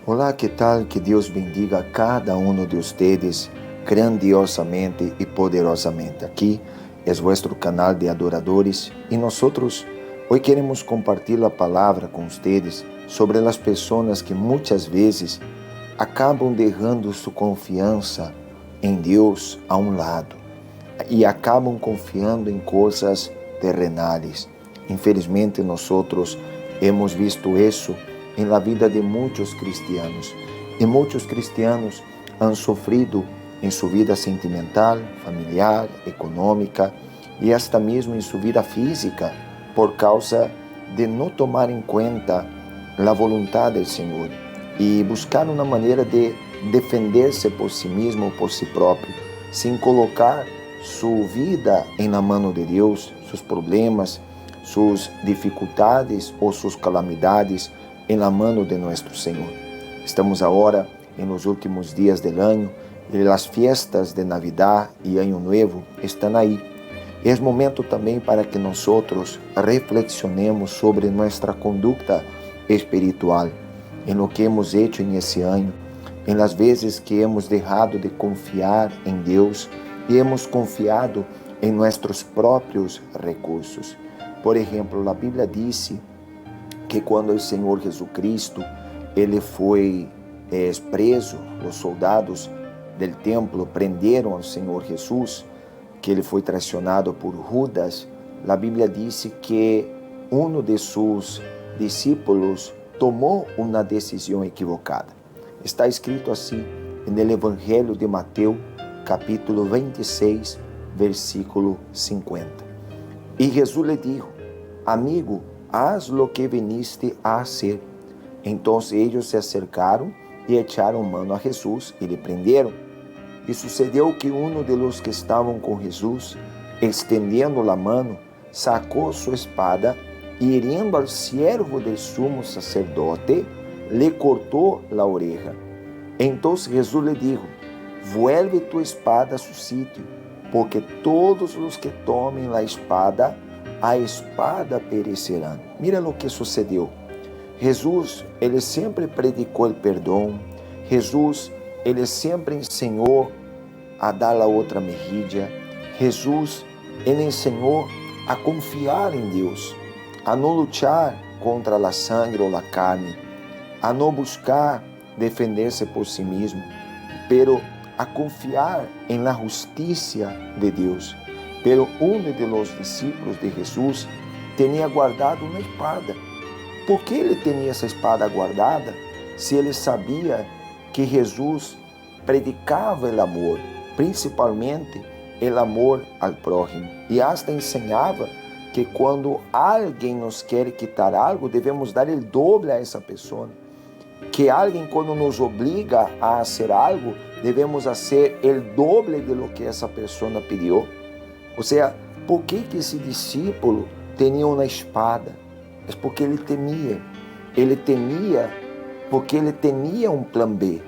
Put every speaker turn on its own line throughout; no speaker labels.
Olá, que tal? Que Deus bendiga a cada um de vocês grandiosamente e poderosamente. Aqui é vosso canal de adoradores e nós hoje queremos compartilhar a palavra com vocês sobre as pessoas que muitas vezes acabam deixando sua confiança em Deus a um lado e acabam confiando em coisas terrenais. Infelizmente, nós hemos visto isso em la vida de muitos cristianos. E muitos cristianos han sofrido em sua vida sentimental, familiar, econômica e até mesmo em sua vida física por causa de não tomar em conta a vontade do Senhor e buscar uma maneira de defender-se por si mesmo, por si próprio, sem colocar sua vida em la mão de Deus, seus problemas, suas dificuldades ou suas calamidades em la mano de nosso Senhor. Estamos agora em los últimos dias del ano e as fiestas de Navidad e Ano Novo estão aí. É momento também para que nós reflexionemos sobre nossa conduta espiritual, em lo que hemos hecho nesse ano, em las vezes que hemos deixado de confiar em Deus e hemos confiado em nossos próprios recursos. Por exemplo, a Bíblia disse que quando o Senhor Jesucristo ele foi preso, os soldados do templo prenderam ao Senhor Jesus, que ele foi traicionado por Judas. A Bíblia disse que um de seus discípulos tomou uma decisão equivocada. Está escrito assim no Evangelho de Mateus, capítulo 26, versículo 50. E Jesus lhe disse: amigo, haz lo que viniste a hacer. Então eles se acercaram e echaram mano a Jesus e lhe prenderam. E sucedeu que um de los que estavam com Jesus, estendendo a mano, sacou sua espada e, hirindo al siervo del sumo sacerdote, lhe cortou a oreja. Então Jesus lhe dijo: vuelve tu espada a su sitio, porque todos os que tomem a espada perecerão. Mira o que sucedeu. Jesus, ele sempre predicou o perdão. Jesus, ele sempre ensinou a dar a outra mejilla. Jesus, ele ensinou a confiar em Deus, a não lutar contra a sangue ou a carne, a não buscar defender-se por si mesmo, pero a confiar em la justiça de Deus. Pero um de los discípulos de Jesus tinha guardado uma espada. Por que ele tinha essa espada guardada se ele sabia que Jesus predicava o amor, principalmente o amor ao prójimo, e hasta ensinava que quando alguém nos quer quitar algo, devemos dar o doble a essa pessoa, que alguém quando nos obriga a fazer algo, devemos fazer o doble de lo que essa pessoa pediu. Ou seja, por que esse discípulo tinha uma espada? É porque ele temia. Ele temia porque ele tinha um plano B.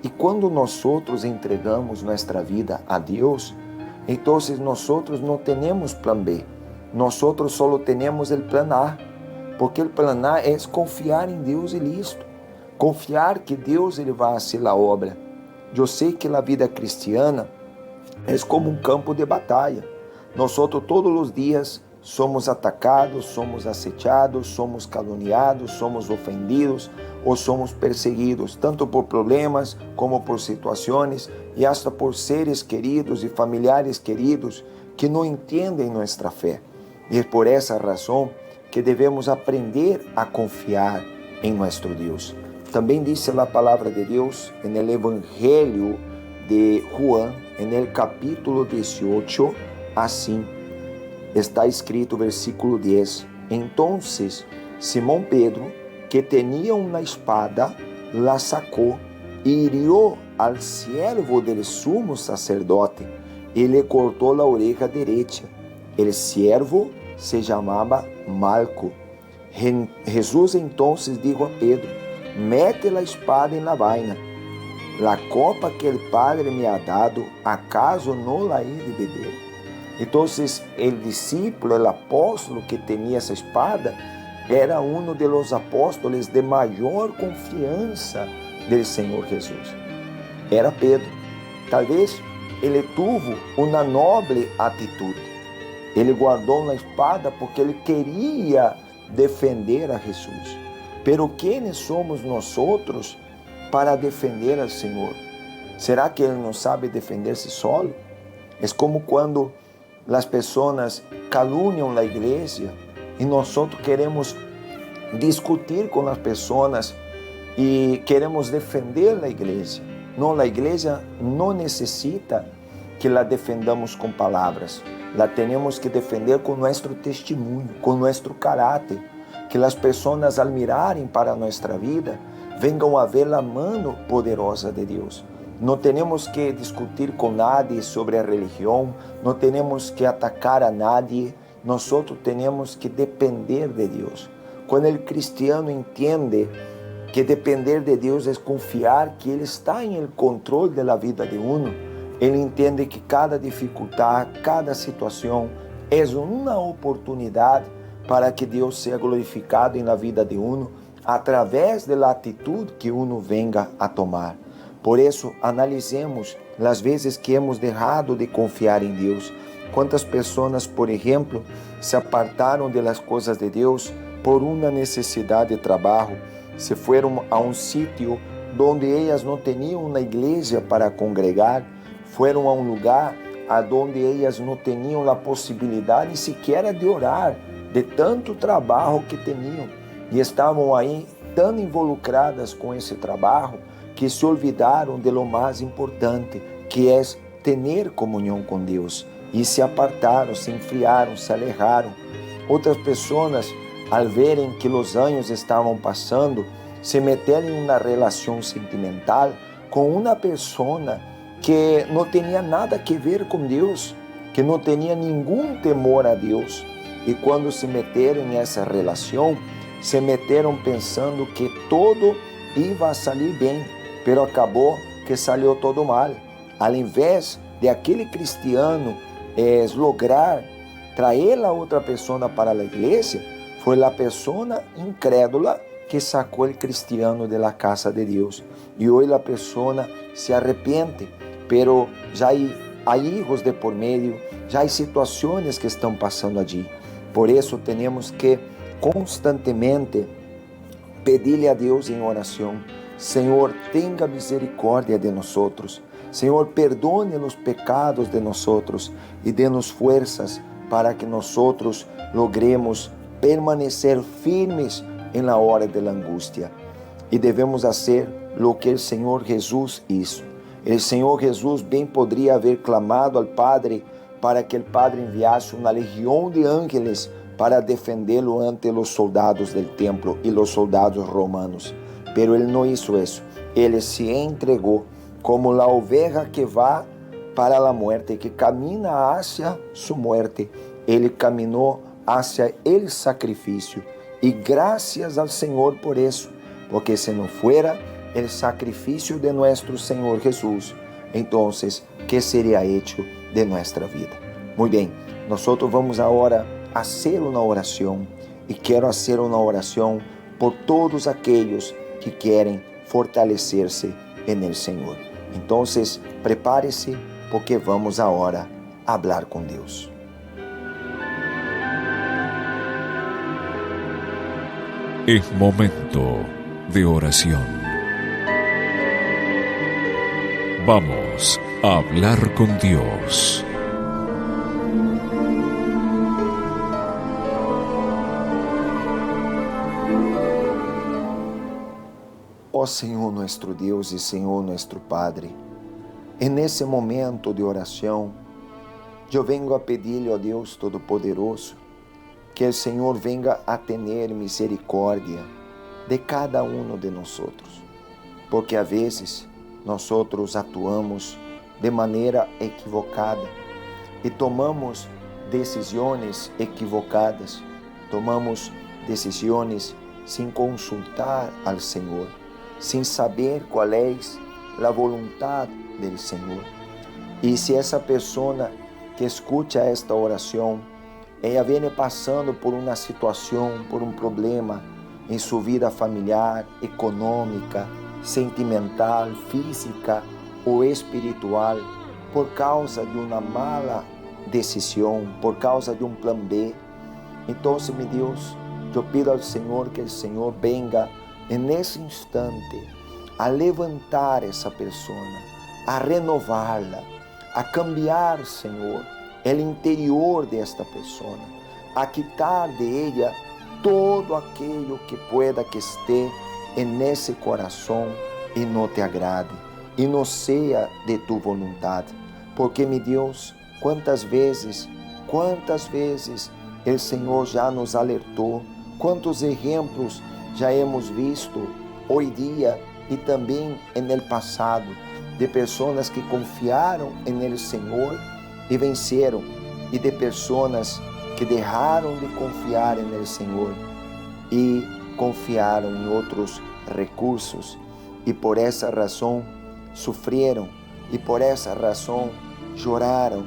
E quando nós entregamos nossa vida a Deus, então nós não temos plano B. Nós só temos o plano A. Porque o plano A é confiar em Deus e listo. Confiar que Deus ele vai fazer a obra. Eu sei que a vida cristiana é como um campo de batalha. Nós todos os dias somos atacados, somos acechados, somos caluniados, somos ofendidos ou somos perseguidos, tanto por problemas como por situações e hasta por seres queridos e familiares queridos que não entendem nossa fé. E é por essa razão que devemos aprender a confiar em nosso Deus. Também diz a palavra de Deus no Evangelho de Juan, no capítulo 18, assim, está escrito versículo 10. Então Simão Pedro, que tinha uma espada, la sacou e hirió al siervo del sumo sacerdote e lhe cortou a oreja direita. El siervo se chamava Malco. Jesus então dijo a Pedro: mete a espada en la vaina. La copa que el Padre me ha dado, ¿acaso no la he de beber? Então, o discípulo, o apóstolo que tinha essa espada, era um dos apóstolos de maior confiança do Senhor Jesus. Era Pedro. Talvez ele teve uma nobre atitude. Ele guardou uma espada porque ele queria defender a Jesus. Pero quem somos nós outros para defender ao Senhor? Será que ele não sabe defender-se solo? É como quando as pessoas caluniam a igreja e nós queremos discutir com as pessoas e queremos defender a igreja. Não, a igreja não necessita que la defendamos com palavras. La temos que defender com nosso testemunho, com nosso caráter. Que as pessoas, ao mirarem para nossa vida, venham a ver a mão poderosa de Deus. Não temos que discutir com nadie sobre a religião, não temos que atacar a nadie, nós temos que depender de Deus. Quando o cristiano entende que depender de Deus é confiar que Ele está em el controle da vida de uno, ele entende que cada dificuldade, cada situação é uma oportunidade para que Deus seja glorificado na vida de uno através da atitude que uno venga a tomar. Por isso, analisemos as vezes que hemos deixado de confiar em Deus. Quantas pessoas, por exemplo, se apartaram das coisas de Deus por uma necessidade de trabalho, se foram a um sítio onde elas não tinham uma igreja para congregar, foram a um lugar onde elas não tinham a possibilidade sequer de orar, de tanto trabalho que tinham, e estavam aí tão involucradas com esse trabalho que se olvidaram de lo mais importante, que é ter comunhão com Deus, e se apartaram, se enfriaram, se alejaram. Outras pessoas, ao verem que os anos estavam passando, se meteram em uma relação sentimental com uma pessoa que não tinha nada a ver com Deus, que não tinha nenhum temor a Deus. E quando se meteram em essa relação, se meteram pensando que tudo ia sair bem, pero acabou que saiu todo mal. Ao invés de aquele cristiano lograr trazer a outra pessoa para a igreja, foi a pessoa incrédula que sacou o cristiano da casa de Deus. E hoje a pessoa se arrepende, pero já há erros de por meio, já há situações que estão passando allí. Por isso temos que constantemente pedir-lhe a Deus em oração: Senhor, tenha misericórdia de nós. Senhor, perdone os pecados de nós e dê-nos forças para que nós logremos permanecer firmes em la hora de la angústia. E devemos fazer o que o Senhor Jesus hizo. O Senhor Jesus bem poderia haver clamado ao Padre para que o Padre enviasse uma legião de ángeles para defendê-lo ante os soldados del templo e os soldados romanos. Pero ele não hizo isso. Ele se entregou como a oveja que vai para a morte, que camina hacia sua morte. Ele caminhou hacia el sacrifício. E graças ao Senhor por isso, porque se não fuera el sacrifício de nuestro Senhor Jesus, então, que seria hecho de nossa vida? Muito bem, nós vamos agora fazer uma oração, e quero fazer uma oração por todos aqueles que querem fortalecer-se en el Senhor. Então, prepare-se, porque vamos agora falar com Deus.
Es momento de oración. Vamos a hablar con Dios.
Ó Senhor nosso Deus e Senhor nosso Padre, nesse momento de oração, eu venho a pedir-lhe, ó Deus Todo-Poderoso, que o Senhor venga a ter misericórdia de cada um de nós, porque às vezes nós atuamos de maneira equivocada e tomamos decisões equivocadas, tomamos decisões sem consultar ao Senhor, sem saber qual é a vontade do Senhor. E se essa pessoa que escuta esta oração, ela vem passando por uma situação, por um problema em sua vida familiar, econômica, sentimental, física ou espiritual, por causa de uma mala decisão, por causa de um plano B. Então, meu Deus, eu pido ao Senhor que o Senhor venga nesse instante a levantar essa pessoa, a renová-la, a cambiar, Senhor, o interior desta pessoa, a quitar de ela todo aquilo que pueda que esteja nesse coração e não te agrade, e não seja de tu vontade. Porque, meu Deus, quantas vezes o Senhor já nos alertou, quantos exemplos já hemos visto hoje dia e também no passado, de pessoas que confiaram no Senhor e venceram, e de pessoas que deixaram de confiar no Senhor e confiaram em outros recursos, e por essa razão sofreram, e por essa razão choraram.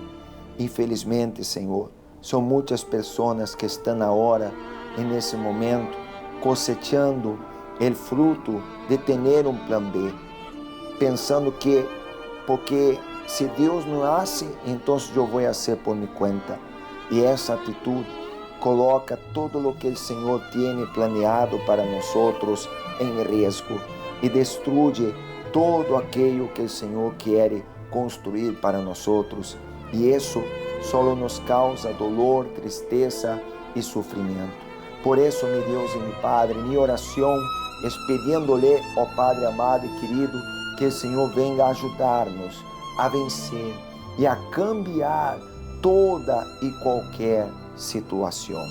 Infelizmente, Senhor, são muitas pessoas que estão agora, nesse momento, cosechando o fruto de ter um plano B, pensando que, porque se Deus não hace, então eu vou fazer por minha conta. E essa atitude coloca todo o que o Senhor tem planeado para nós em risco e destrui todo aquilo que o Senhor quer construir para nós. E isso só nos causa dolor, tristeza e sofrimento. Por isso, meu Deus e meu Padre, minha oração é pedindo-lhe, ó Padre amado e querido, que o Senhor venha ajudar-nos a vencer e a cambiar toda e qualquer situação.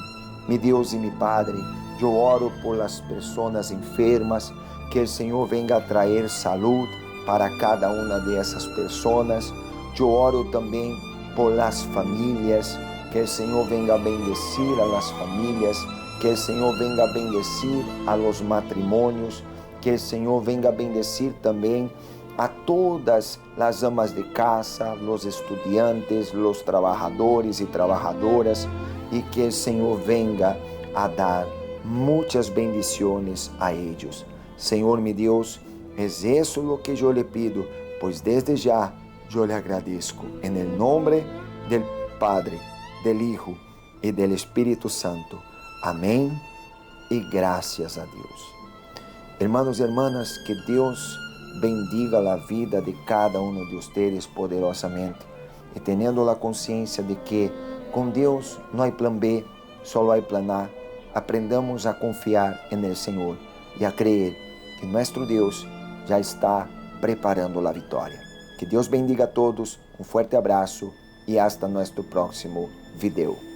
Meu Deus e meu Padre, eu oro por as pessoas enfermas, que o Senhor venha trazer saúde para cada uma dessas pessoas. Eu oro também por las famílias, que o Senhor venga bendecir a las famílias, que o Senhor venga bendecir a los matrimônios, que o Senhor venga bendecir também a todas as amas de casa, los estudiantes, los trabajadores e trabajadoras, e que o Senhor venga a dar muitas bendições a eles. Senhor, meu Deus, é isso o que eu lhe pido, pois desde já eu lhe agradeço. Em nome do Padre, do Hijo e do Espírito Santo. Amém e graças a Deus. Hermanos e hermanas, que Deus bendiga a vida de cada um de vocês poderosamente, e tendo a consciência de que com Deus não há plano B, só há plano A. Aprendamos a confiar no Senhor e a crer que nosso Deus já está preparando a vitória. Que Deus bendiga a todos, um forte abraço e hasta nosso próximo video.